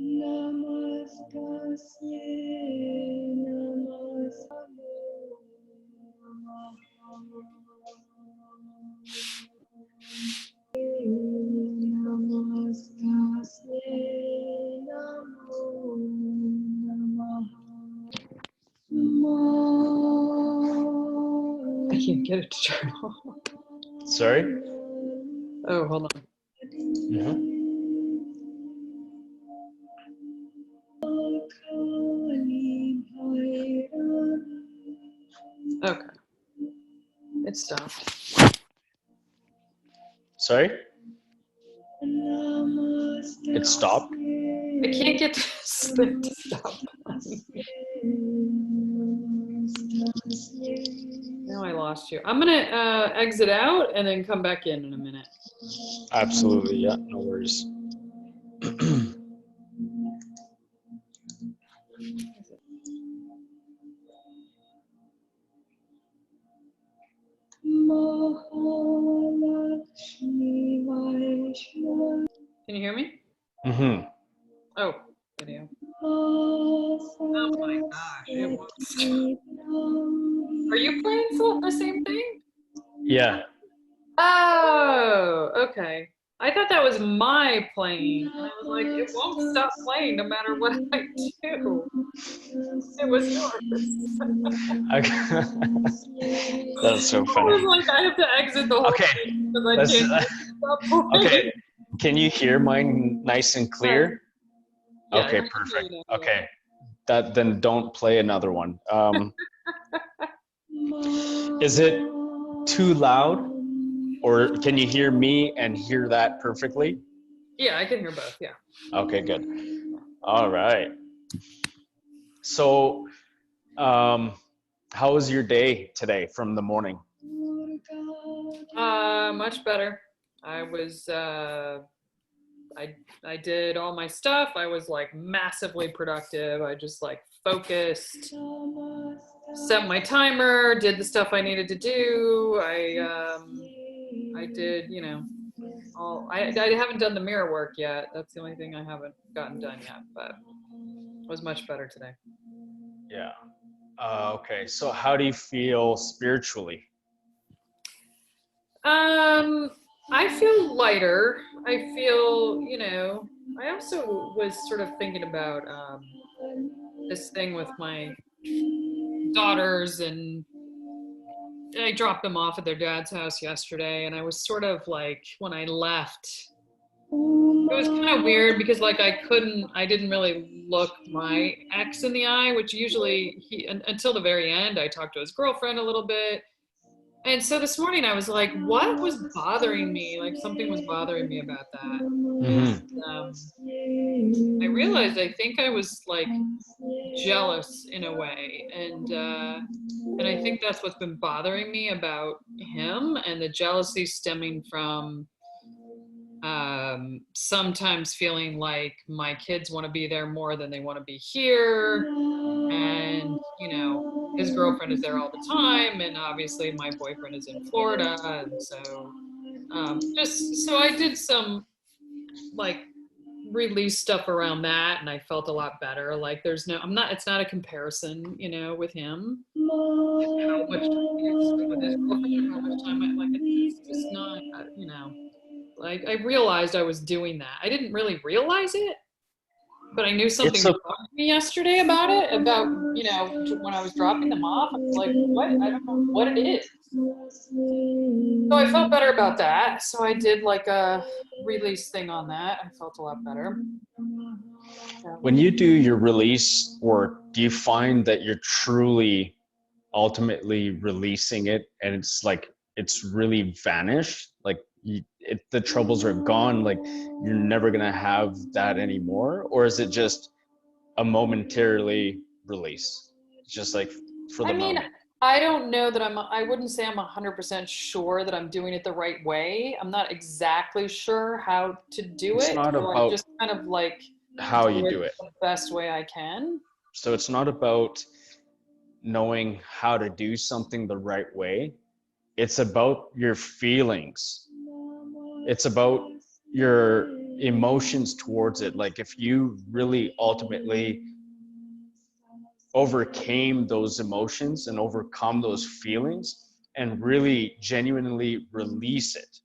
I can't get it to turn off. Sorry? Oh, hold on. Okay. It stopped. Sorry? It stopped? I can't get this thing to stop. Now I lost you. I'm gonna exit out and then come back in a minute. Absolutely, yeah, no worries. Can you hear me? Mm-hmm. Oh, video. Oh my gosh, it works. Are you playing the same thing? Yeah. Oh, okay. I thought that was my playing. And I was like, it won't stop playing no matter what I do. It was yours. That's so I funny. was like, I have to exit the whole thing because I can't stop playing. Okay, can you hear mine nice and clear? Yeah, Okay, perfect. Okay, then don't play another one. Is it too loud, or can you hear me and hear that perfectly? Yeah, I can hear both. Yeah. Okay, good. All right. So, how was your day today from the morning? Much better. I was I did all my stuff. I was like massively productive. I just like focused, set my timer, did the stuff I needed to do. I did, you know, I haven't done the mirror work yet. That's the only thing I haven't gotten done yet, but it was much better today. Yeah. Okay. So how do you feel spiritually? I feel lighter. I feel, you know, I also was sort of thinking about this thing with my daughters, and I dropped them off at their dad's house yesterday, and I was sort of like, when I left, it was kind of weird because like I didn't really look my ex in the eye, which usually until the very end, I talked to his girlfriend a little bit. And so this morning I was like, what was bothering me? Like something was bothering me about that. Mm-hmm. And I realized I think I was like jealous in a way. And I think that's what's been bothering me about him, and the jealousy stemming from sometimes feeling like my kids want to be there more than they want to be here. And, you know, his girlfriend is there all the time. And obviously my boyfriend is in Florida. And so just so I did some like release stuff around that, and I felt a lot better. Like it's not a comparison, you know, with him. How much time he has spent with his girlfriend, or how much time it's just not, you know, like I realized I was doing that. I didn't really realize it, but I knew something bothered me yesterday about it, about, you know, when I was dropping them off. I was like, what? I don't know what it is. So I felt better about that. So I did like a release thing on that. I felt a lot better. When you do your release work, do you find that you're truly ultimately releasing it and it's like it's really vanished? Like the troubles are gone, like you're never gonna have that anymore? Or is it just a momentarily release? It's just like for the moment. I don't know that I wouldn't say I'm 100% sure that I'm doing it the right way. I'm not exactly sure how to do it. It's not so about I just kind of like how you do it the best way I can. So it's not about knowing how to do something the right way. It's about your feelings. It's about your emotions towards it. Like if you really ultimately overcame those emotions and overcome those feelings and really genuinely release it.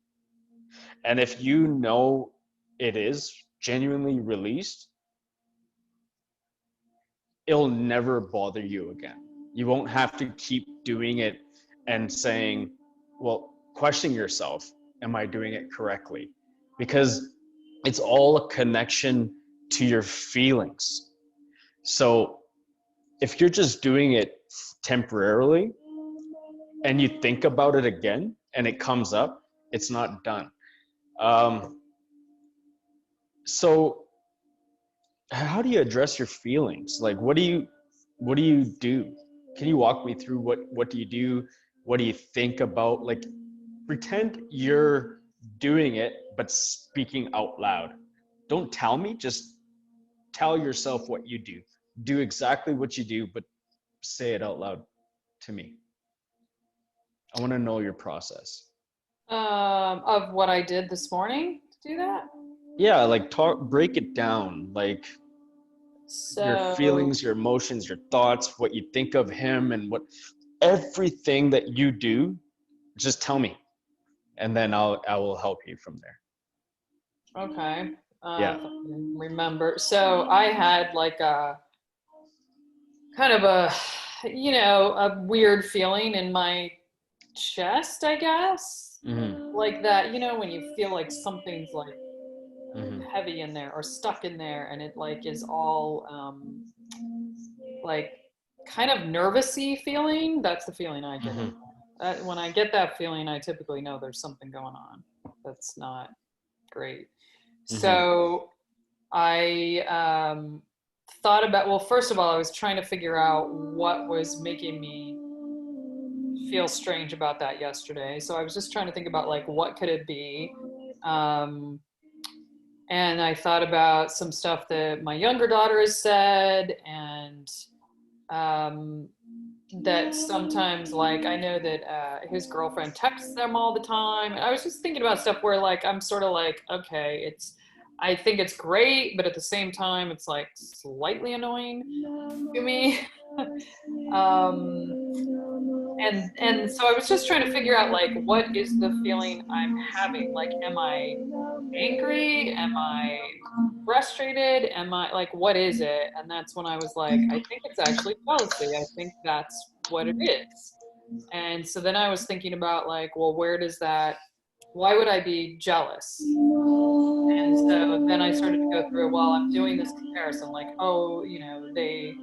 And if you know it is genuinely released, it'll never bother you again. You won't have to keep doing it and saying, well, questioning yourself, am I doing it correctly? Because it's all a connection to your feelings. So if you're just doing it temporarily and you think about it again and it comes up, it's not done. So how do you address your feelings? Like, what do you do? Can you walk me through what do you do? What do you think about? Like, pretend you're doing it, but speaking out loud. Don't tell me, just tell yourself what you do. Do exactly what you do, but say it out loud to me. I want to know your process. Of what I did this morning to do that. Yeah, like break it down. Like your So, feelings, your emotions, your thoughts, what you think of him, and what everything that you do, just tell me, and then I will help you from there. okay. Yeah. If I can remember. So I had like a kind of a, a weird feeling in my chest, I guess. Mm-hmm. Like that, when you feel like something's like Mm-hmm. heavy in there or stuck in there and it like is all like kind of nervousy feeling. That's the feeling I get. Mm-hmm. When I get that feeling, I typically know there's something going on that's not great. Mm-hmm. So I thought about, well, first of all, I was trying to figure out what was making me feel strange about that yesterday. So I was just trying to think about like what could it be. Um, and I thought about some stuff that my younger daughter has said, and um, that sometimes, like, I know that his girlfriend texts them all the time. And I was just thinking about stuff where, like, I'm sort of like, okay, I think it's great, but at the same time, it's like slightly annoying to me. um, and so I was just trying to figure out, like, what is the feeling I'm having? Like, am I angry? Am I frustrated? Am I like, what is it? And that's when I was like, I think it's actually jealousy. I think that's what it is. And so then I was thinking about, like, well, why would I be jealous? And so then I started to go through it while I'm doing this comparison, like, oh, they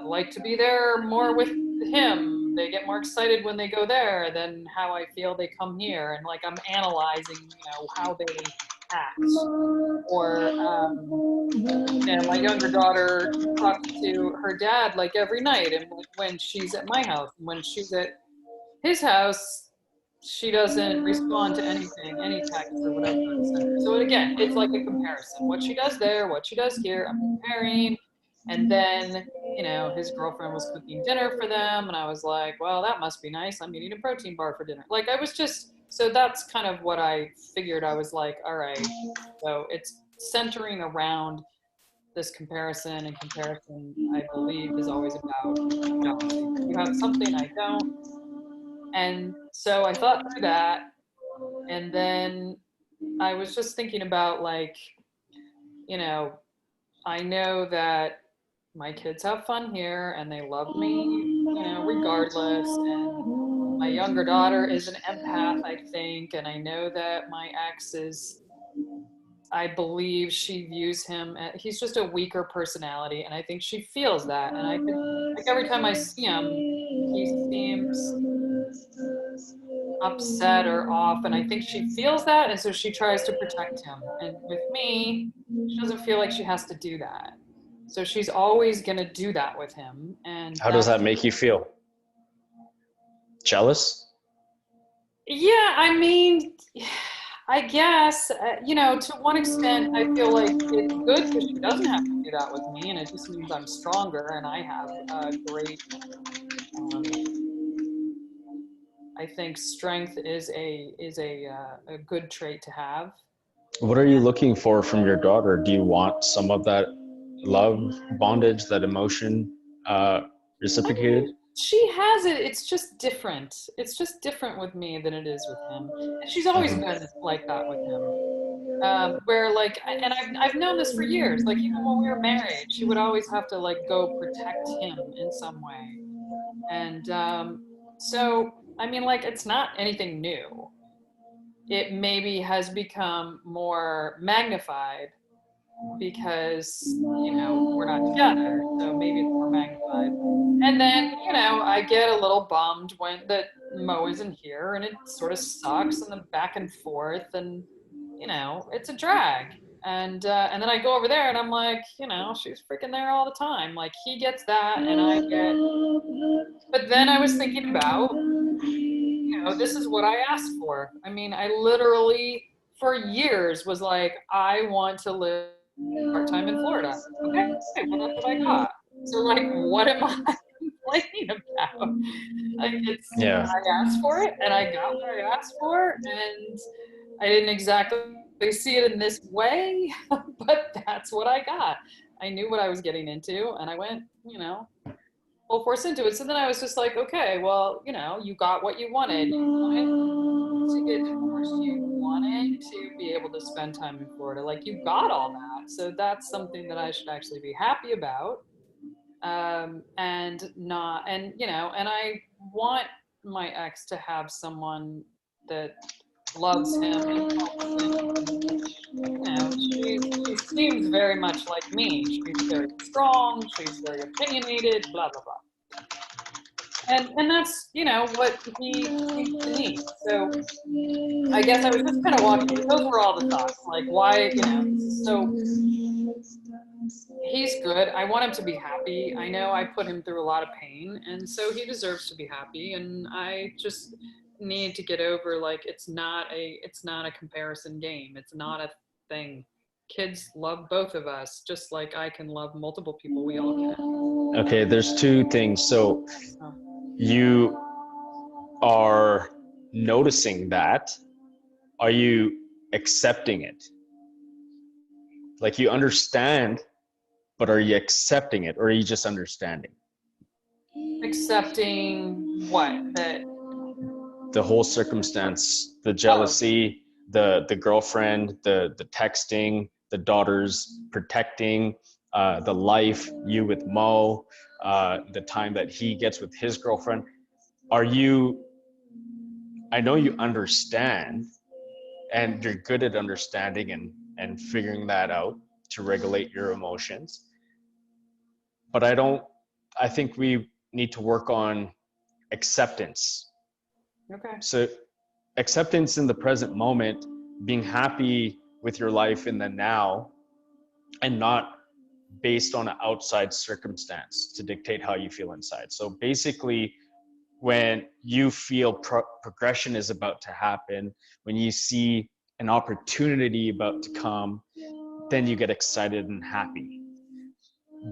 like to be there more with him. They get more excited when they go there than how I feel they come here. And like I'm analyzing, how they act. Or, my younger daughter talks to her dad like every night. And when she's at my house, when she's at his house, she doesn't respond to anything, any text or whatever I send her. So again, it's like a comparison. What she does there, what she does here, I'm comparing. And then, his girlfriend was cooking dinner for them, and I was like, well, that must be nice. I'm eating a protein bar for dinner. Like I was just so that's kind of what I figured. I was like, all right, so it's centering around this comparison, and comparison, I believe, is always about jealousy. You have something I don't. And so I thought through that, and then I was just thinking about, like, you know, I know that my kids have fun here and they love me, regardless. And my younger daughter is an empath, I think. And I know that my ex is, I believe she views him as, he's just a weaker personality. And I think she feels that. And I could, like, every time I see him, he seems upset or off, and I think she feels that, and so she tries to protect him. And with me, she doesn't feel like she has to do that, so she's always going to do that with him. And How does that's, that make you feel? Jealous? yeah, I mean, I guess, to one extent I feel like it's good because she doesn't have to do that with me, and it just means I'm stronger and I have a great, um, I think strength is a good trait to have. What are you looking for from your daughter? Do you want some of that love, bondage, that emotion I reciprocated? mean, she has it. It's just different. It's just different with me than it is with him. And she's always Mhm. been like that with him. Where like, and I've known this for years. Like even when we were married, she would always have to like go protect him in some way. And so, I mean, like it's not anything new. It maybe has become more magnified because we're not together, so maybe it's more magnified. And then I get a little bummed when that Mo isn't here, and it sort of sucks, and the back and forth, and it's a drag. And then I go over there, and I'm like, she's freaking there all the time. Like he gets that, and I get. But then I was thinking about, this is what I asked for. I mean, I literally for years was like, I want to live part-time in Florida. Okay, well that's what I got. So like what am I complaining about? Like Yeah. I asked for it and I got what I asked for, and I didn't exactly see it in this way, but that's what I got. I knew what I was getting into and I went, full force into it. So then I was just like, okay, well, you got what you wanted. You wanted to get divorced. You wanted to be able to spend time in Florida. Like you got all that. So that's something that I should actually be happy about. And not, and I want my ex to have someone that loves him and helps him. And, she seems very much like me. She's very strong. She's very opinionated, blah, blah, blah. And that's, what he seems to need. So I guess I was just kind of walking, those were all the thoughts. Like, why, so he's good. I want him to be happy. I know I put him through a lot of pain, and so he deserves to be happy. And I just need to get over like it's not a comparison game. It's not a thing. Kids love both of us, just like I can love multiple people. We all can. Okay, there's two things. So Oh, you are noticing that. Are you accepting it? Like you understand, but are you accepting it, or are you just understanding? accepting what that. The whole circumstance, the Oh, jealousy, the girlfriend, the texting, the daughters protecting, the life, you with Mo, the time that he gets with his girlfriend. Are you, I know you understand and you're good at understanding and figuring that out to regulate your emotions. But I think we need to work on acceptance. okay. So acceptance in the present moment, being happy with your life in the now, and not based on an outside circumstance to dictate how you feel inside. So basically, when you feel progression is about to happen, when you see an opportunity about to come, then you get excited and happy.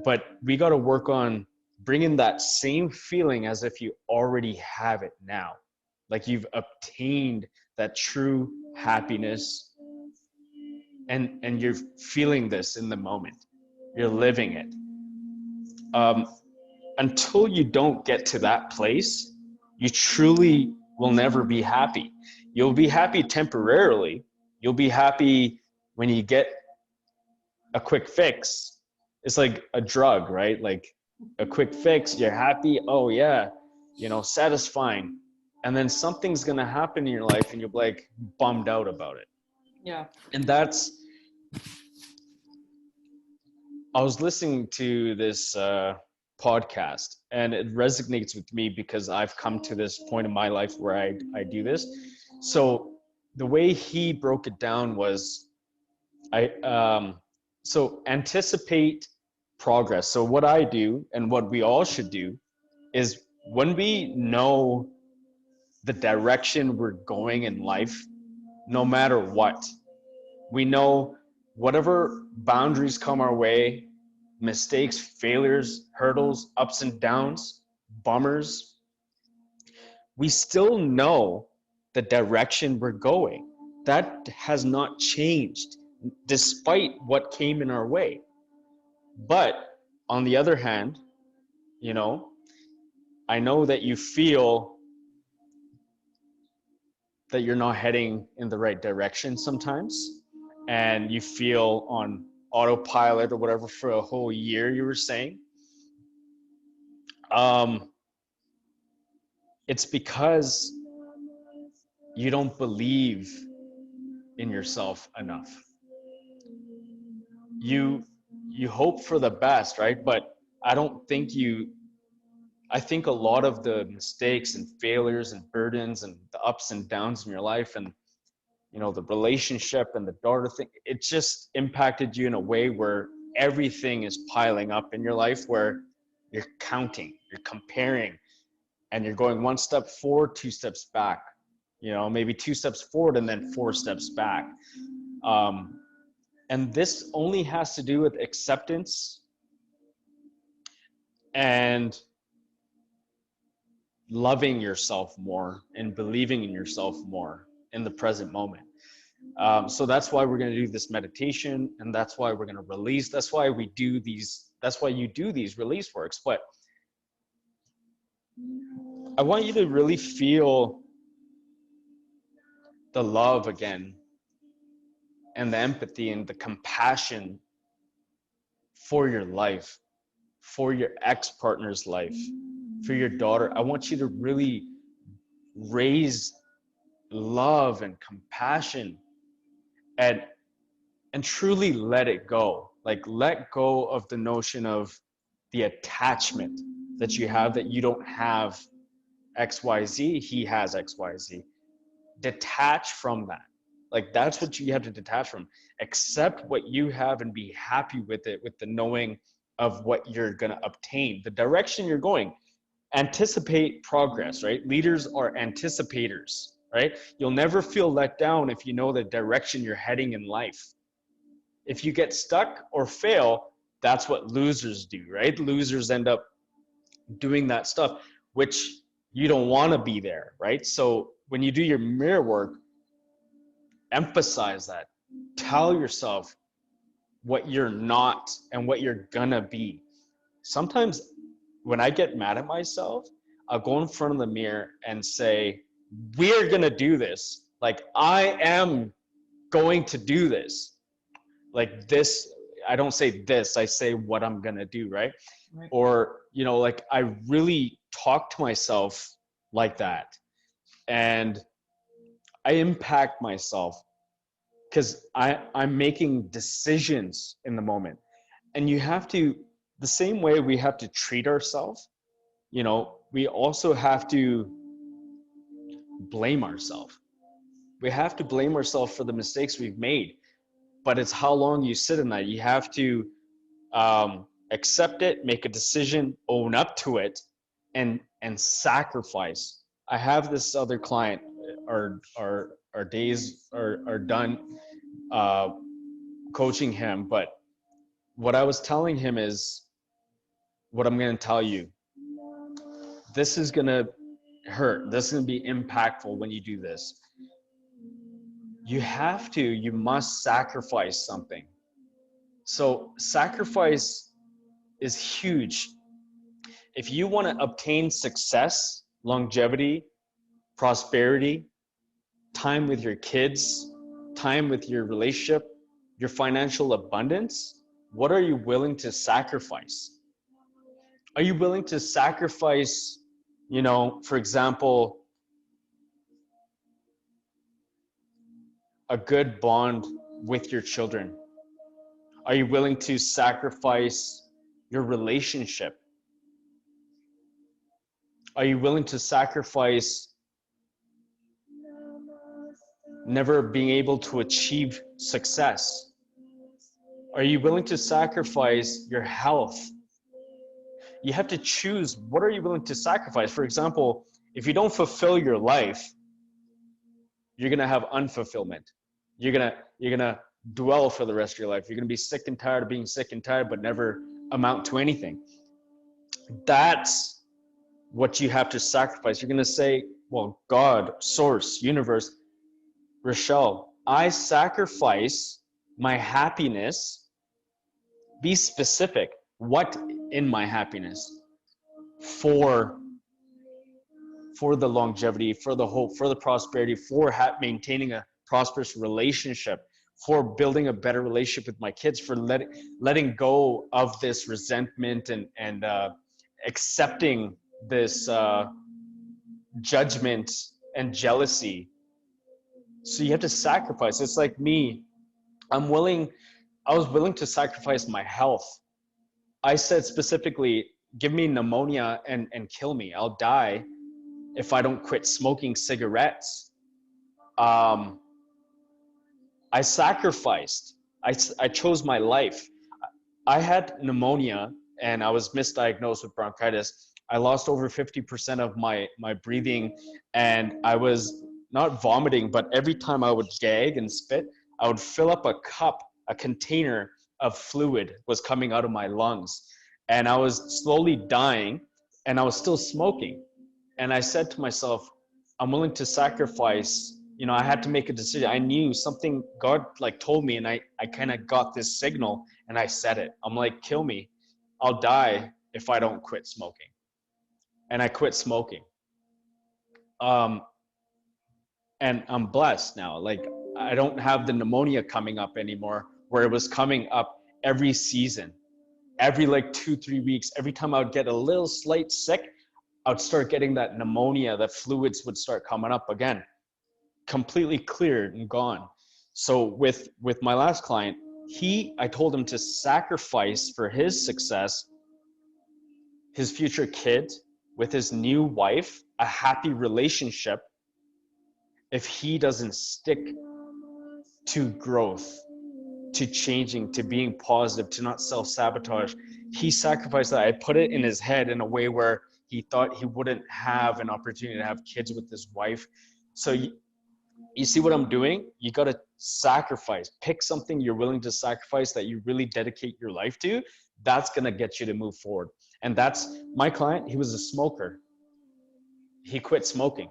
But we got to work on bringing that same feeling as if you already have it now, like you've obtained that true happiness, and you're feeling this in the moment, you're living it. um, until you don't get to that place, you truly will never be happy. You'll be happy temporarily. You'll be happy when you get a quick fix. It's like a drug, right? Like a quick fix, you're happy. Oh, yeah, satisfying. And then something's going to happen in your life and you'll be like bummed out about it. Yeah. And I was listening to this podcast and it resonates with me because I've come to this point in my life where I do this. So the way he broke it down was so anticipate progress. So what I do and what we all should do is when we know the direction we're going in life, no matter what, we know whatever boundaries come our way, mistakes, failures, hurdles, ups and downs, bummers, we still know the direction we're going. That has not changed despite what came in our way. But on the other hand, you know, I know that you feel that you're not heading in the right direction sometimes, and you feel on autopilot or whatever for a whole year, you were saying. It's because you don't believe in yourself enough. You hope for the best, right? But I think a lot of the mistakes and failures and burdens and the ups and downs in your life, and the relationship and the daughter thing, it just impacted you in a way where everything is piling up in your life, where you're counting, you're comparing, and you're going one step forward, two steps back, maybe two steps forward and then four steps back. And this only has to do with acceptance and loving yourself more and believing in yourself more in the present moment. So that's why we're going to do this meditation, and that's why we're going to release. That's why you do these release works. But I want you to really feel the love again, and the empathy and the compassion for your life, for your ex-partner's life, for your daughter. I want you to really raise love and compassion and truly let it go. Like, let go of the notion of the attachment that you have, that you don't have XYZ, he has XYZ. Detach from that. Like, that's what you have to detach from. Accept what you have and be happy with it, with the knowing of what you're going to obtain, the direction you're going. Anticipate progress, right? Leaders are anticipators, right? You'll never feel let down if you know the direction you're heading in life. If you get stuck or fail, that's what losers do, right? Losers end up doing that stuff, which you don't want to be there, right? So when you do your mirror work, emphasize that. Tell yourself what you're not and what you're gonna be. Sometimes when I get mad at myself, I'll go in front of the mirror and say, we're gonna do this. Like, I am going to do this. Like this, I don't say this, I say what I'm gonna do, right? Or, like, I really talk to myself like that. And I impact myself because I'm making decisions in the moment. And you have to, the same way we have to treat ourselves, we also have to blame ourselves. We have to blame ourselves for the mistakes we've made. But it's how long you sit in that. You have to accept it, make a decision, own up to it, and sacrifice. I have this other client, our days are done coaching him, but what I was telling him is what I'm going to tell you. This is going to hurt. This is going to be impactful when you do this. You must sacrifice something. So sacrifice is huge. If you want to obtain success, longevity, prosperity, time with your kids, time with your relationship, your financial abundance, what are you willing to sacrifice? Are you willing to sacrifice, for example, a good bond with your children? Are you willing to sacrifice your relationship? Are you willing to sacrifice never being able to achieve success? Are you willing to sacrifice your health? You have to choose, what are you willing to sacrifice? For example, if you don't fulfill your life, you're going to have unfulfillment. You're going to dwell for the rest of your life. You're going to be sick and tired of being sick and tired, but never amount to anything. That's what you have to sacrifice. You're going to say, well, God, source, universe, Rochelle, I sacrifice my happiness. Be specific. What in my happiness? For the longevity, for the hope, for the prosperity, for maintaining a prosperous relationship, for building a better relationship with my kids, for letting go of this resentment and accepting this judgment and jealousy. So you have to sacrifice. It's like me. I was willing to sacrifice my health. I said specifically, give me pneumonia and kill me. I'll die if I don't quit smoking cigarettes. I sacrificed. I chose my life. I had pneumonia and I was misdiagnosed with bronchitis. I lost over 50% of my breathing, and I was not vomiting, but every time I would gag and spit, I would fill up a container of fluid was coming out of my lungs. And I was slowly dying, and I was still smoking. And I said to myself, I'm willing to sacrifice. I had to make a decision. I knew something, God told me, and I kind of got this signal, and I said it. I'm like, kill me. I'll die if I don't quit smoking. And I quit smoking. And I'm blessed now. I don't have the pneumonia coming up anymore, where it was coming up every season, every 2-3 weeks. Every time I would get a little slight sick, I would start getting that pneumonia, the fluids would start coming up again, completely cleared and gone. So with my last client, I told him to sacrifice for his success, his future kid, with his new wife, a happy relationship, if he doesn't stick to growth, to changing, to being positive, to not self-sabotage. He sacrificed that. I put it in his head in a way where he thought he wouldn't have an opportunity to have kids with his wife. So you see what I'm doing? You got to sacrifice. Pick something you're willing to sacrifice that you really dedicate your life to. That's going to get you to move forward. And that's my client. He was a smoker. He quit smoking.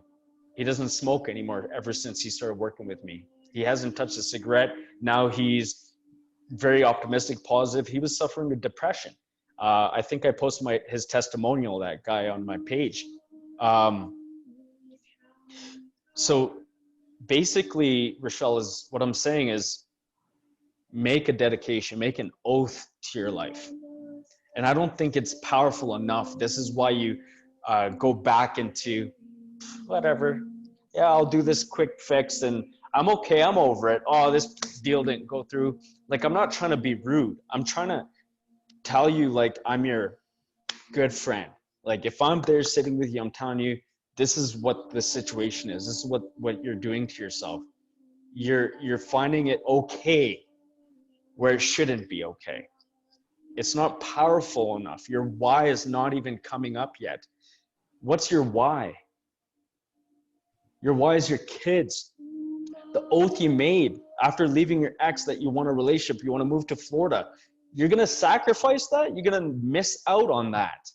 He doesn't smoke anymore ever since he started working with me. He hasn't touched a cigarette. Now he's very optimistic, positive. He was suffering with depression. I think I posted his testimonial, that guy, on my page. So basically, Rochelle, is what I'm saying is make a dedication, make an oath to your life. And I don't think it's powerful enough. This is why you go back into whatever. Yeah, I'll do this quick fix and I'm okay, I'm over it. Oh, this deal didn't go through. I'm not trying to be rude. I'm trying to tell you, I'm your good friend. If I'm there sitting with you, I'm telling you, this is what the situation is. This is what you're doing to yourself. You're finding it okay where it shouldn't be okay. It's not powerful enough. Your why is not even coming up yet. What's your why? Your why is your kids. The oath you made after leaving your ex that you want a relationship, you want to move to Florida. You're going to sacrifice that? You're going to miss out on that.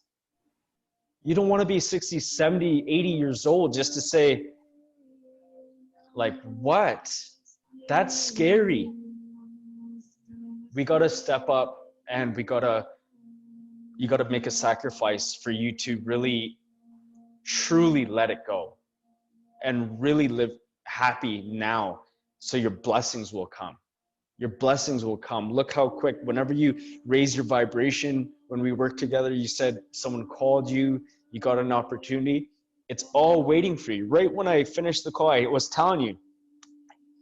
You don't want to be 60, 70, 80 years old just to say, what? That's scary. We got to step up, and you got to make a sacrifice for you to really, truly let it go and really live happy now, so your blessings will come. Your blessings will come. Look how quick, whenever you raise your vibration, when we worked together, you said someone called you, you got an opportunity. It's all waiting for you. Right when I finished the call, I was telling you,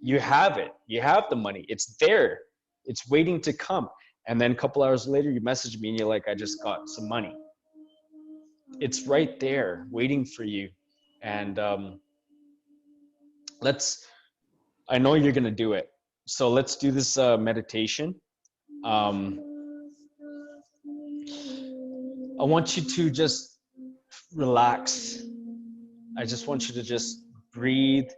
you have it. You have the money. It's there. It's waiting to come. And then a couple hours later, you message me and you're like, I just got some money. It's right there waiting for you. And I know you're going to do it. So let's do this meditation. I want you to just relax. I just want you to just breathe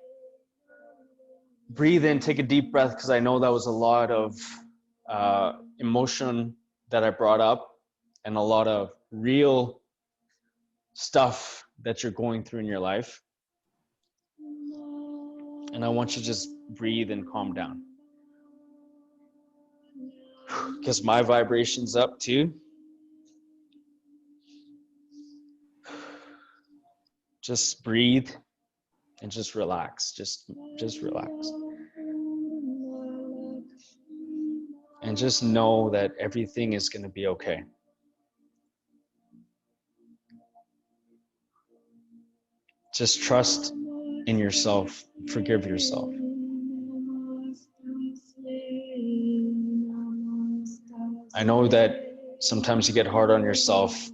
in, take a deep breath, because I know that was a lot of emotion that I brought up and a lot of real stuff that you're going through in your life. And I want you to just breathe and calm down. Because my vibration's up too. Just breathe and just relax. Just relax. And just know that everything is going to be okay. Just trust in yourself. Forgive yourself. I know that sometimes you get hard on yourself.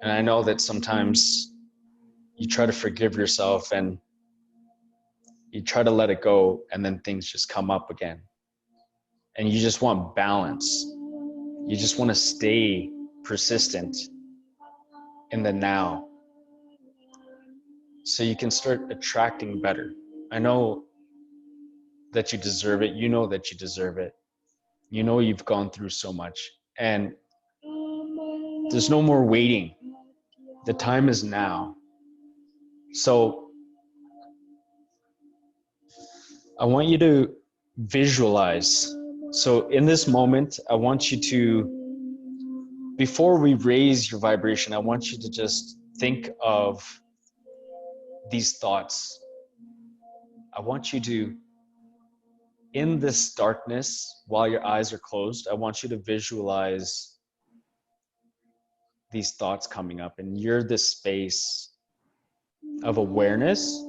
And I know that sometimes you try to forgive yourself and you try to let it go, and then things just come up again. And you just want balance. You just want to stay persistent in the now, so you can start attracting better. I know that you deserve it. You know that you deserve it. You know you've gone through so much, and there's no more waiting. The time is now. So I want you to visualize. So in this moment, I want you to, before we raise your vibration, I want you to just think of these thoughts. I want you to, in this darkness, while your eyes are closed, I want you to visualize these thoughts coming up, and you're this space of awareness.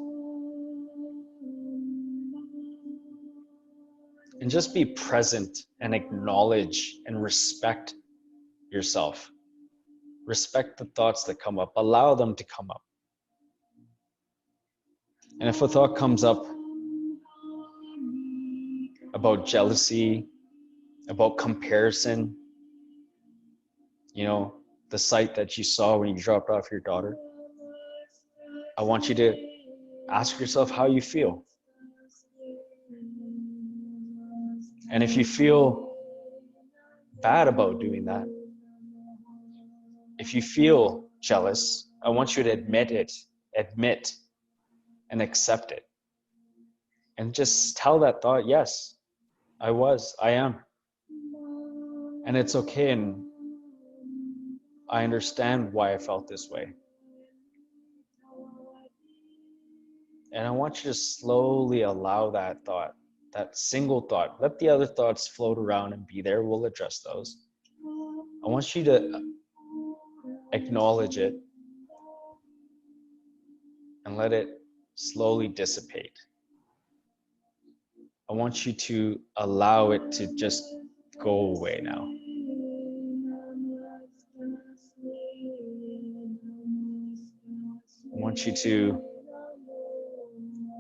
And just be present and acknowledge and respect yourself. Respect the thoughts that come up. Allow them to come up. And if a thought comes up about jealousy, about comparison, you know, the sight that you saw when you dropped off your daughter, I want you to ask yourself how you feel. And if you feel bad about doing that, if you feel jealous, I want you to admit and accept it. And just tell that thought, yes, I am. And it's okay, and I understand why I felt this way. And I want you to slowly allow that thought, that single thought. Let the other thoughts float around and be there. We'll address those. I want you to acknowledge it and let it slowly dissipate. I want you to allow it to just go away now. I want you to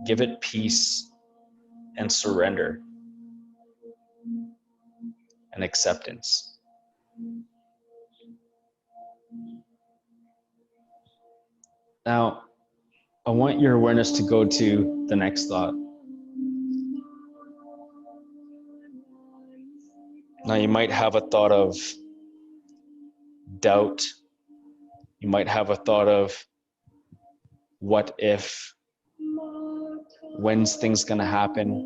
give it peace and surrender and acceptance. Now, I want your awareness to go to the next thought. Now, you might have a thought of doubt. You might have a thought of what if, when's things gonna happen?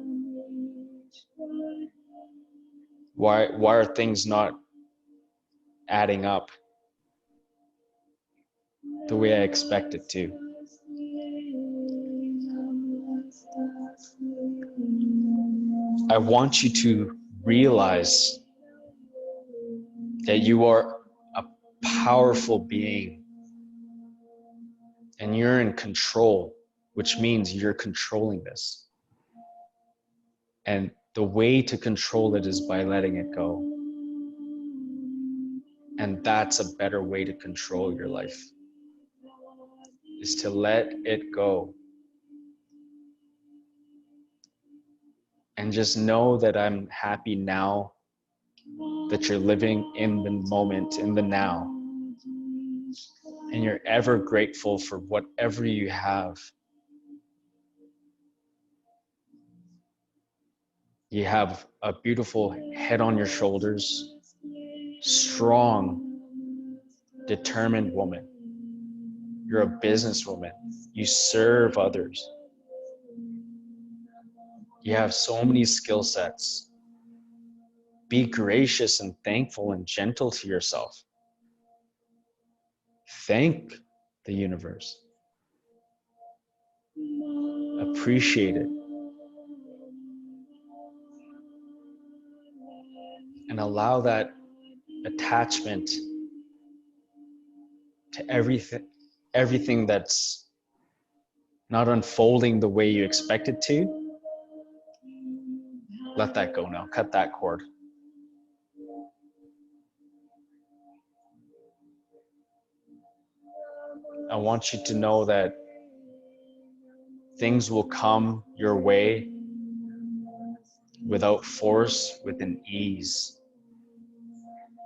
Why are things not adding up the way I expect it to? I want you to realize that you are a powerful being and you're in control, which means you're controlling this. And the way to control it is by letting it go. And that's a better way to control your life, is to let it go. And just know that I'm happy now that you're living in the moment, in the now. And you're ever grateful for whatever you have. You have a beautiful head on your shoulders, strong, determined woman. You're a businesswoman. You serve others. You have so many skill sets. Be gracious and thankful and gentle to yourself. Thank the universe. Appreciate it. And allow that attachment to everything that's not unfolding the way you expect it to. Let that go now. Cut that cord. I want you to know that things will come your way without force, with an ease,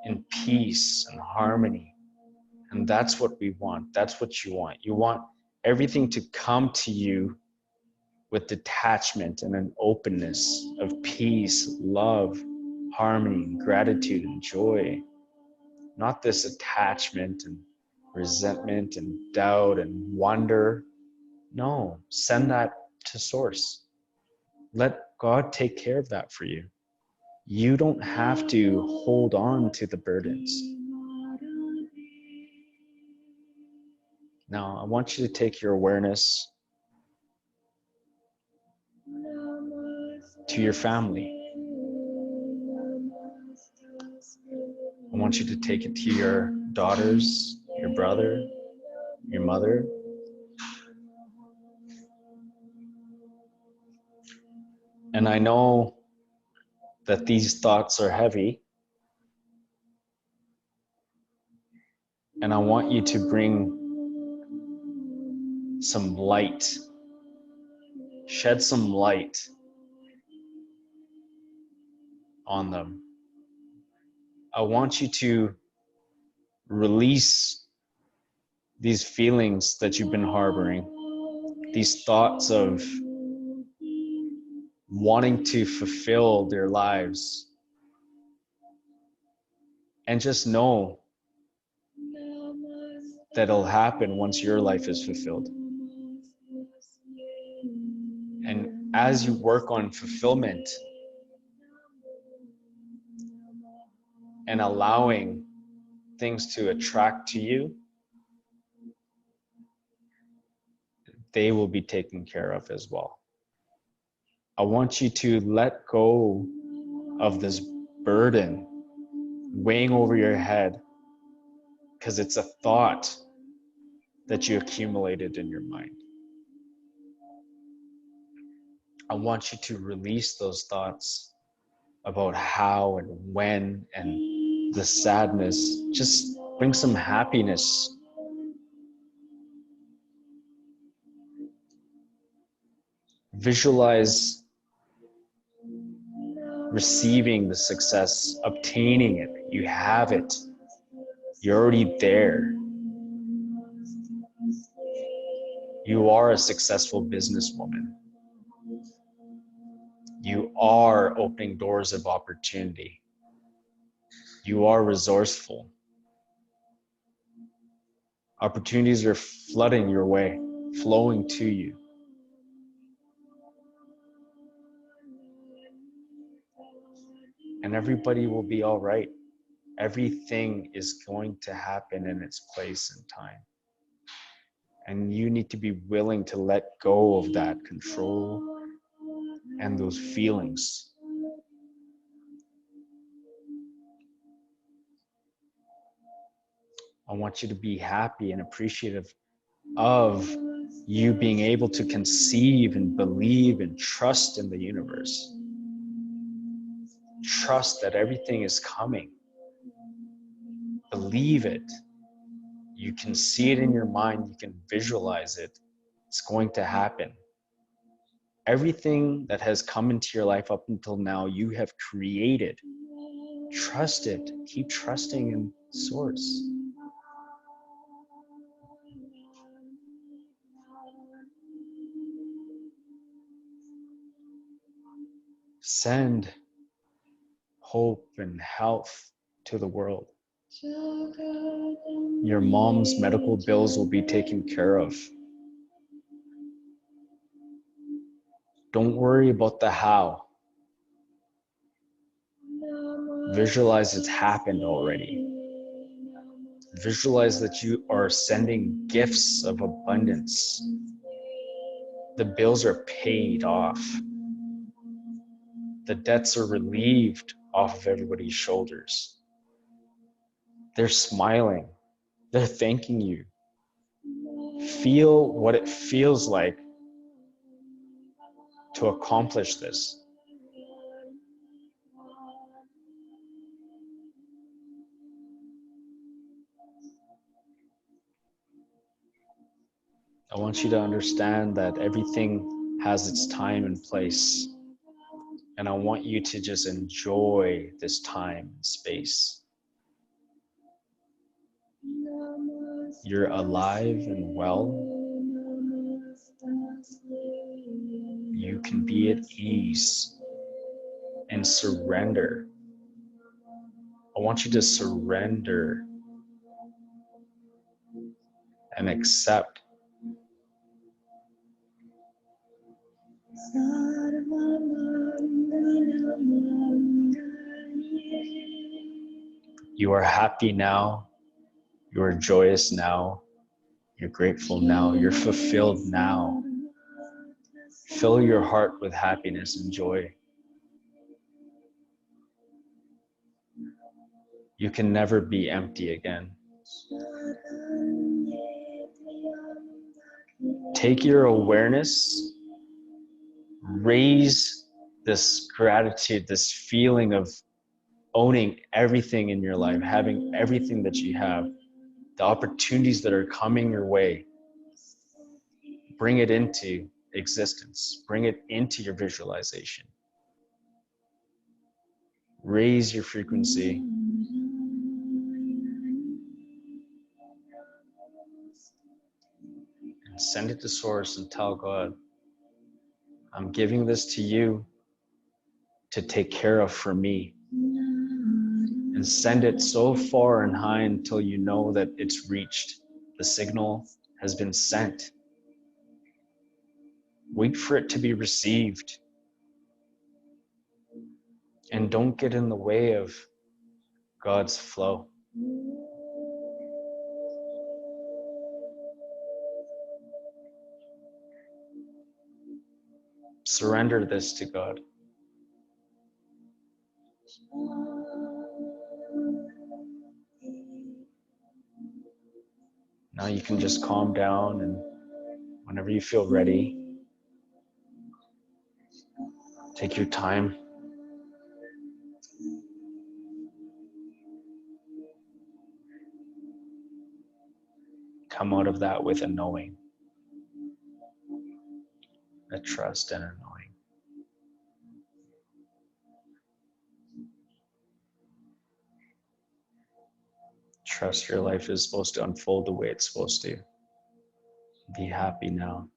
in peace and harmony. And that's what we want. That's what you want. You want everything to come to you with detachment and an openness of peace, love, harmony, gratitude, and joy. Not this attachment and resentment and doubt and wonder. No, send that to source. Let God take care of that for you. You don't have to hold on to the burdens. Now, I want you to take your awareness to your family. I want you to take it to your daughters, your brother, your mother. And I know that these thoughts are heavy. And I want you to bring some light, shed some light on them. I want you to release these feelings that you've been harboring, these thoughts of wanting to fulfill their lives. And just know that it'll happen once your life is fulfilled. And as you work on fulfillment and allowing things to attract to you, they will be taken care of as well. I want you to let go of this burden weighing over your head because it's a thought that you accumulated in your mind. I want you to release those thoughts about how and when and the sadness. Just bring some happiness. Visualize receiving the success, obtaining it. You have it. You're already there. You are a successful businesswoman. You are opening doors of opportunity. You are resourceful. Opportunities are flooding your way, flowing to you. And everybody will be all right. Everything is going to happen in its place and time. And you need to be willing to let go of that control and those feelings. I want you to be happy and appreciative of you being able to conceive and believe and trust in the universe. Trust that everything is coming. Believe it. You can see it in your mind. You can visualize it. It's going to happen. Everything that has come into your life up until now, you have created. Trust it. Keep trusting in Source. Send hope and health to the world. Your mom's medical bills will be taken care of. Don't worry about the how. Visualize it's happened already. Visualize that you are sending gifts of abundance. The bills are paid off. The debts are relieved off of everybody's shoulders. They're smiling. They're thanking you. Feel what it feels like to accomplish this. I want you to understand that everything has its time and place. And I want you to just enjoy this time and space. You're alive and well. You can be at ease and surrender. I want you to surrender and accept. You are happy now. You are joyous now. You're grateful now. You're fulfilled now. Fill your heart with happiness and joy. You can never be empty again. Take your awareness, raise this gratitude, this feeling of owning everything in your life, having everything that you have, the opportunities that are coming your way. Bring it into existence. Bring it into your visualization. Raise your frequency. And send it to Source and tell God, I'm giving this to you to take care of for me. And send it so far and high until you know that it's reached. The signal has been sent. Wait for it to be received. And don't get in the way of God's flow. Surrender this to God. Now you can just calm down, and whenever you feel ready, take your time. Come out of that with a knowing, a trust and a knowing. Trust your life is supposed to unfold the way it's supposed to. Be happy now.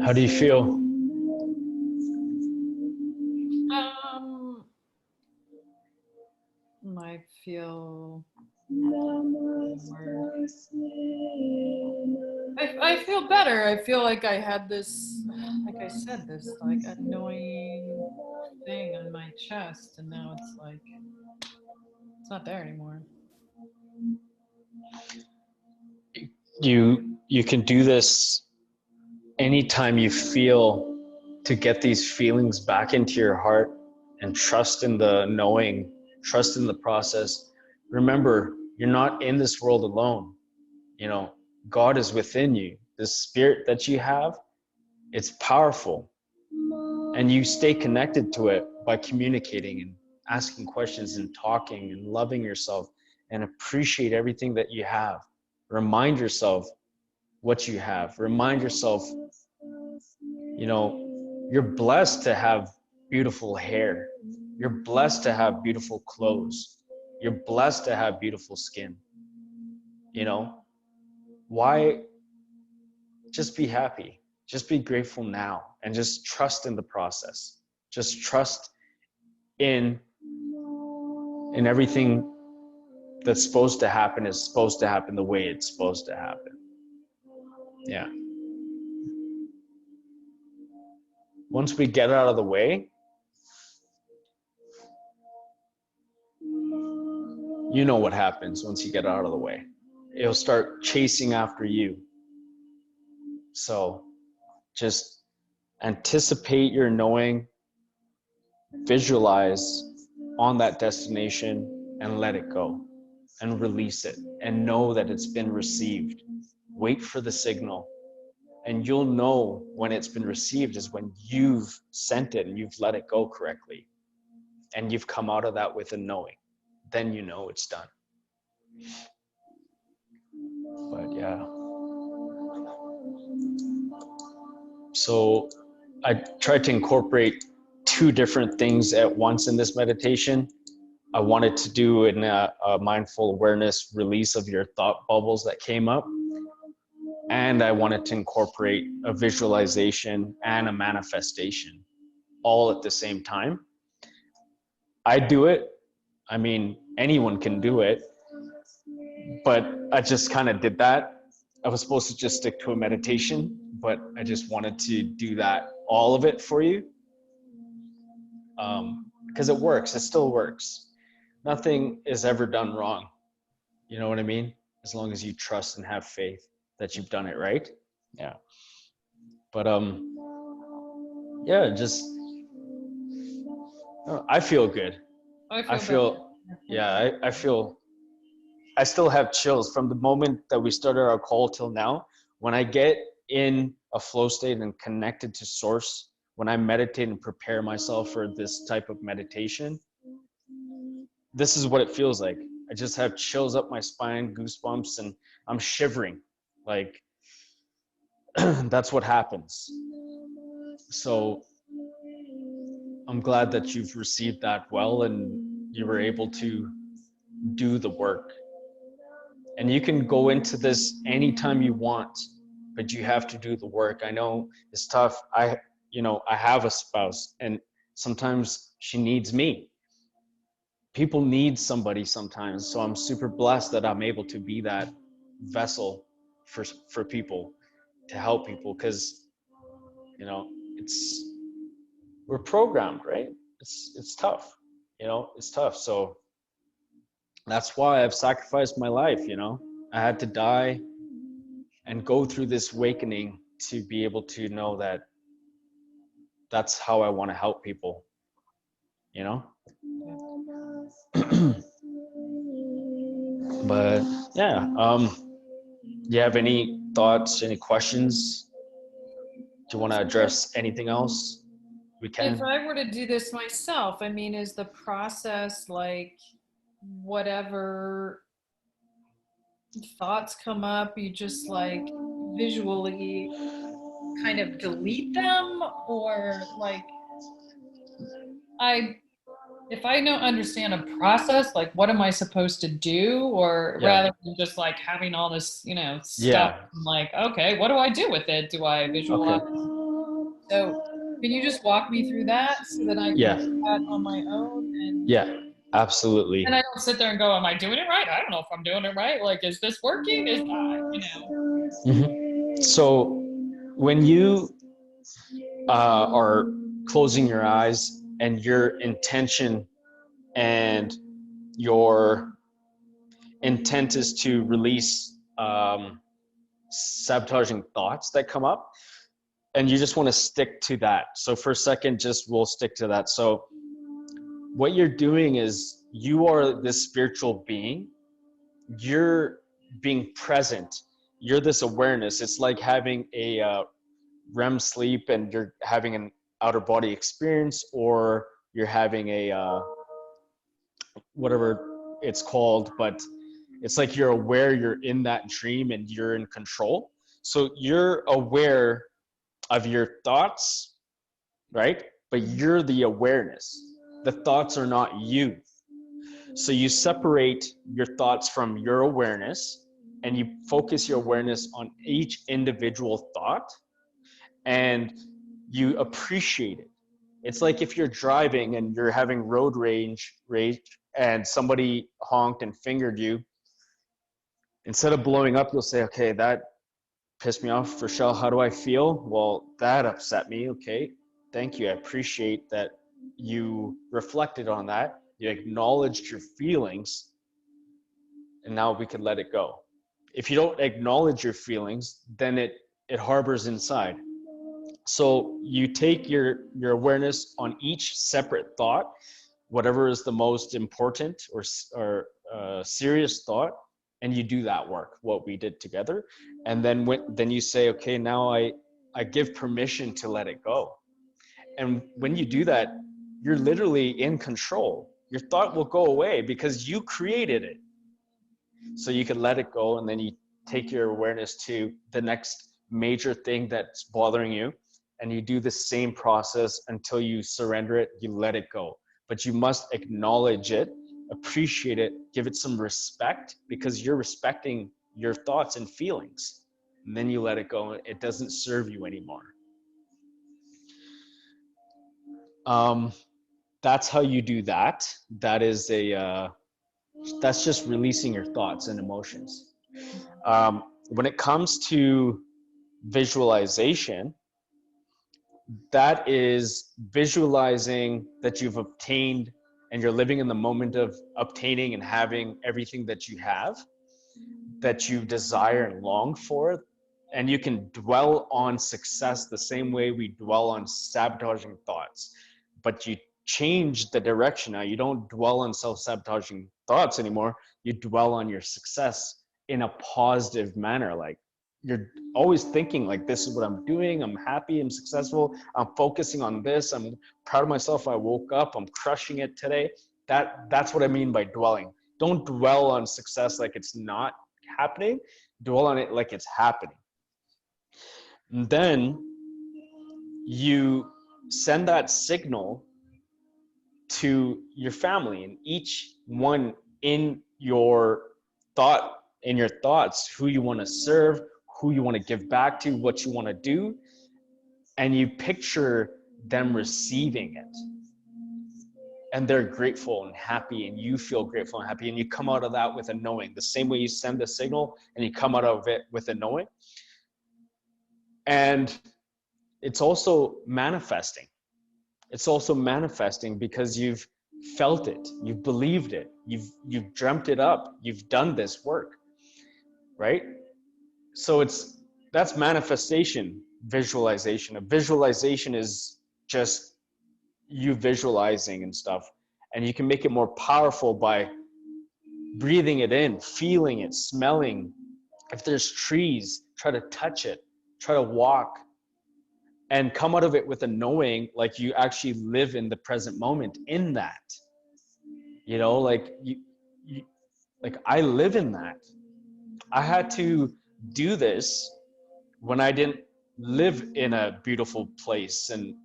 How do you feel? I feel I feel better. I feel like I had this, like I said, this like annoying thing on my chest, and now it's like it's not there anymore. You can do this anytime you feel, to get these feelings back into your heart and trust in the knowing, trust in the process. Remember, you're not in this world alone. You know, God is within you. The spirit that you have, it's powerful. And you stay connected to it by communicating and asking questions and talking and loving yourself, and appreciate everything that you have. Remind yourself what you have. Remind yourself You know, you're blessed to have beautiful hair. You're blessed to have beautiful clothes. You're blessed to have beautiful skin. You know, why just be happy? Just be grateful now and just trust in the process. Just trust in everything that's supposed to happen is supposed to happen the way it's supposed to happen. Yeah. Once we get out of the way, you know what happens once you get out of the way. It'll start chasing after you. So just anticipate your knowing, visualize on that destination and let it go and release it and know that it's been received. Wait for the signal. And you'll know when it's been received is when you've sent it and you've let it go correctly. And you've come out of that with a knowing. Then you know it's done. But yeah. So I tried to incorporate two different things at once in this meditation. I wanted to do a mindful awareness release of your thought bubbles that came up. And I wanted to incorporate a visualization and a manifestation all at the same time. I do it. I mean, anyone can do it. But I just kind of did that. I was supposed to just stick to a meditation, but I just wanted to do that, all of it for you. Because it works. It still works. Nothing is ever done wrong. You know what I mean? As long as you trust and have faith that you've done it right. Yeah. But yeah, just I feel good. I feel yeah, I feel I still have chills from the moment that we started our call till now. When I get in a flow state and connected to source, when I meditate and prepare myself for this type of meditation, this is what it feels like. I just have chills up my spine, goosebumps, and I'm shivering. Like, that's what happens. So I'm glad that you've received that well and you were able to do the work. And you can go into this anytime you want, but you have to do the work. I know it's tough. I have a spouse and sometimes she needs me. People need somebody sometimes. So I'm super blessed that I'm able to be that vessel for people, to help people, because we're programmed, right? It's tough. It's tough. So that's why I've sacrificed my life. I had to die and go through this awakening to be able to know that that's how I want to help people. But yeah, do you have any thoughts, any questions? Do you want to address anything else? We can. If I were to do this myself, I mean, is the process like whatever thoughts come up, you just like visually kind of delete them? Or like, if I don't understand a process, like what am I supposed to do? Or rather than just like having all this, stuff, I'm like, okay, what do I do with it? Do I visualize? Okay. So can you just walk me through that so that I can do that on my own? And absolutely. and I don't sit there and go, am I doing it right? I don't know if I'm doing it right. Like, is this working? Mm-hmm. So when you are closing your eyes and your intention and your intent is to release sabotaging thoughts that come up, and you just want to stick to that. So for a second, we'll stick to that. So what you're doing is you are this spiritual being. You're being present. You're this awareness. It's like having a REM sleep and you're having an outer body experience, or you're having a whatever it's called, but it's like you're aware you're in that dream and you're in control. So you're aware of your thoughts, right? But you're the awareness. The thoughts are not you. So you separate your thoughts from your awareness and you focus your awareness on each individual thought and you appreciate it. It's like if you're driving and you're having road rage and somebody honked and fingered you, instead of blowing up, you'll say, okay, that pissed me off. Rochelle, how do I feel? Well, that upset me. Okay, thank you. I appreciate that you reflected on that. You acknowledged your feelings, and now we can let it go. If you don't acknowledge your feelings, then it harbors inside. So you take your awareness on each separate thought, whatever is the most important or serious thought, and you do that work, what we did together. And then you say, okay, now I give permission to let it go. And when you do that, you're literally in control. Your thought will go away because you created it. So you can let it go, and then you take your awareness to the next major thing that's bothering you, and you do the same process until you surrender it, you let it go. But you must acknowledge it, appreciate it, give it some respect, because you're respecting your thoughts and feelings. And then you let it go. It doesn't serve you anymore. That's how you do that. That's just releasing your thoughts and emotions. When it comes to visualization, that is visualizing that you've obtained and you're living in the moment of obtaining and having everything that you have, that you desire and long for. And you can dwell on success the same way we dwell on sabotaging thoughts, but you change the direction now. You don't dwell on self-sabotaging thoughts anymore. You dwell on your success in a positive manner. Like, you're always thinking like, this is what I'm doing. I'm happy. I'm successful. I'm focusing on this. I'm proud of myself. I woke up. I'm crushing it today. That's what I mean by dwelling. Don't dwell on success like it's not happening. Dwell on it like it's happening. And then you send that signal to your family, and each one in your thoughts, who you want to serve, who you want to give back to, what you want to do, and you picture them receiving it. And they're grateful and happy, and you feel grateful and happy, and you come out of that with a knowing, the same way you send the signal and you come out of it with a knowing. And it's also manifesting. It's also manifesting because you've felt it, you've believed it, you've dreamt it up, you've done this work, right? So that's manifestation. Visualization. A visualization is just you visualizing and stuff, and you can make it more powerful by breathing it in, feeling it, smelling. If there's trees, try to touch it, try to walk, and come out of it with a knowing, like you actually live in the present moment in that. You know, like like I live in that. I had to do this when I didn't live in a beautiful place, and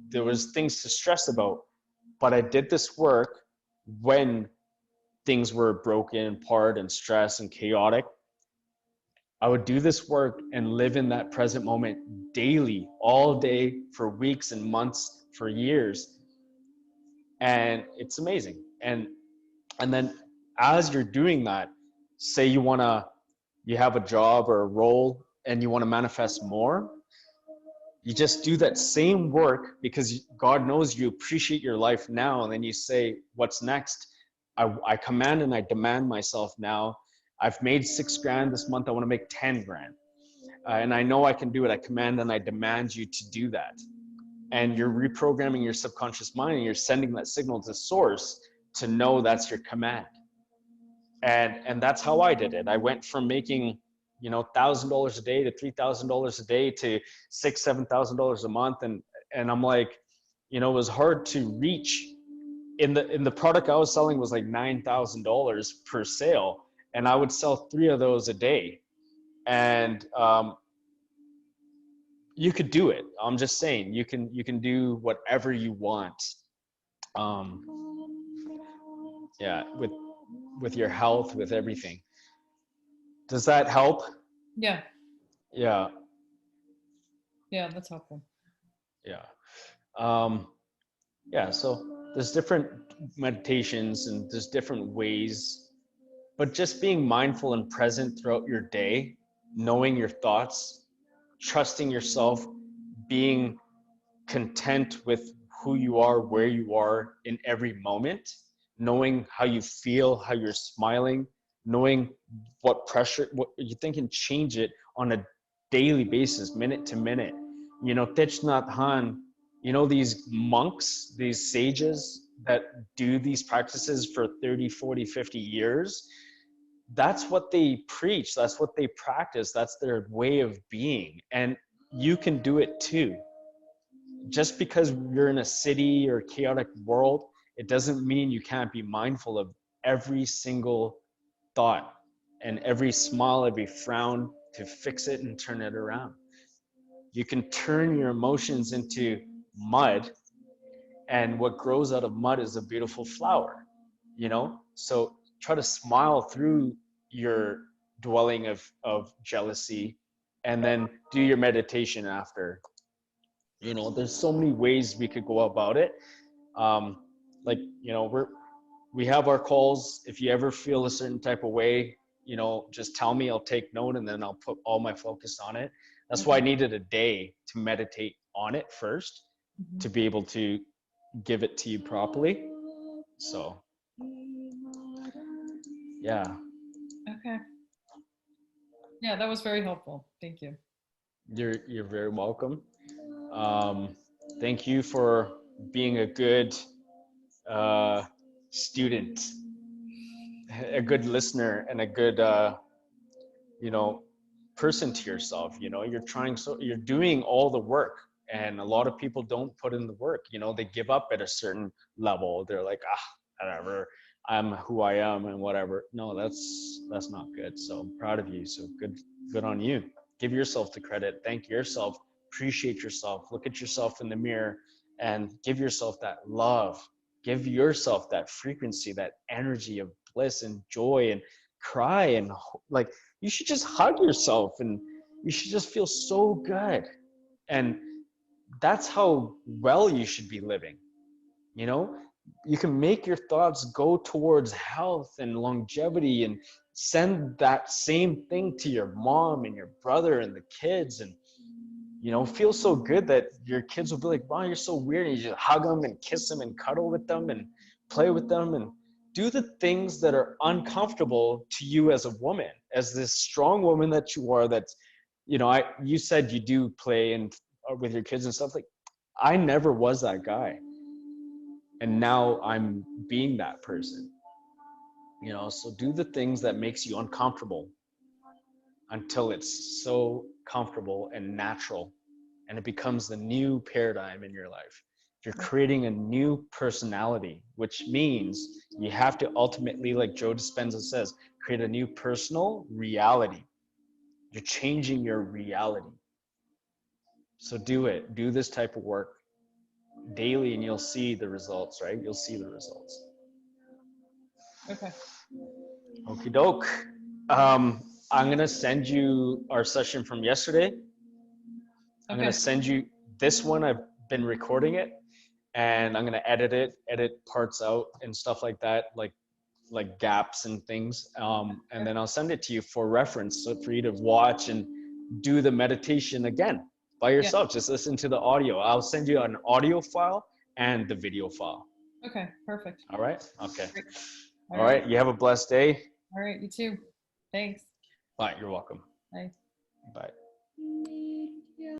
there was things to stress about, but I did this work when things were broken apart and stressed and chaotic. I would do this work and live in that present moment daily, all day, for weeks and months, for years. And it's amazing. And then as you're doing that, say you have a job or a role and you want to manifest more, you just do that same work because God knows you appreciate your life now. And then you say, what's next? I command and I demand myself now. I've made $6,000 this month. I want to make 10 grand. And I know I can do it. I command and I demand you to do that. And you're reprogramming your subconscious mind, and you're sending that signal to source to know that's your command. And that's how I did it. I went from making, $1,000 a day to $3,000 a day to $6,000-$7,000 a month. And I'm like, it was hard to reach. In the product I was selling was like $9,000 per sale, and I would sell 3 of those a day. And you could do it. I'm just saying you can do whatever you want. Um, yeah, with your health, with everything. Does that help? Yeah. Yeah, Yeah, that's helpful. yeah. Um, yeah, so there's different meditations and there's different ways, but just being mindful and present throughout your day, knowing your thoughts, trusting yourself, being content with who you are, where you are in every moment, knowing how you feel, how you're smiling, knowing what pressure, what you think, and change it on a daily basis, minute to minute. You know, Thich Nhat Hanh, you know, these monks, these sages that do these practices for 30, 40, 50 years, that's what they preach, that's what they practice, that's their way of being. And you can do it too. Just because you're in a city or chaotic world, it doesn't mean you can't be mindful of every single thought and every smile, every frown, to fix it and turn it around. You can turn your emotions into mud, and what grows out of mud is a beautiful flower, you know? So try to smile through your dwelling of jealousy, and then do your meditation after. You know, there's so many ways we could go about it. um, like, you know, we have our calls. If you ever feel a certain type of way, you know, just tell me, I'll take note, and then I'll put all my focus on it. That's why I Okay. needed a day to meditate on it first, Mhm. to be able to give it to you properly. So yeah, Okay. Yeah, that was very helpful. Thank you. you're very welcome. um, Thank you for being a good uh, student, a good listener, and a good you know, person to yourself. You know, you're trying, so you're doing all the work, and a lot of people don't put in the work. You know, they give up at a certain level. They're like, whatever, I'm who I am and whatever. No, that's not good. So I'm proud of you. So good on you. Give yourself the credit, thank yourself, appreciate yourself, look at yourself in the mirror, and give yourself that love. Give yourself that frequency, that energy of bliss and joy, and cry, and like, you should just hug yourself, and you should just feel so good. And that's how well you should be living. You know, you can make your thoughts go towards health and longevity, and send that same thing to your mom and your brother and the kids. And, you know, feel so good that your kids will be like, wow, you're so weird. And you just hug them and kiss them and cuddle with them and play with them, and do the things that are uncomfortable to you as a woman, as this strong woman that you are. That's, you know, you said you do play and with your kids and stuff. Like, I never was that guy, and now I'm being that person. You know, so do the things that makes you uncomfortable until it's so comfortable and natural, and it becomes the new paradigm in your life. You're creating a new personality, which means you have to ultimately, like Joe Dispenza says, create a new personal reality. You're changing your reality. So do it. Do this type of work daily, and you'll see the results, right? You'll see the results. Okay. Okie doke. I'm going to send you our session from yesterday. I'm going to Okay. send you this one. I've been recording it, and I'm going to edit parts out and stuff like that, like gaps and things. And then I'll send it to you for reference, so for you to watch and do the meditation again by Yeah. yourself. Just listen to the audio. I'll send you an audio file and the video file. Okay. Perfect. All right? Okay. Great. All All right. right. You have a blessed day. All right. You too. Thanks. Bye. You're welcome. Bye. Bye.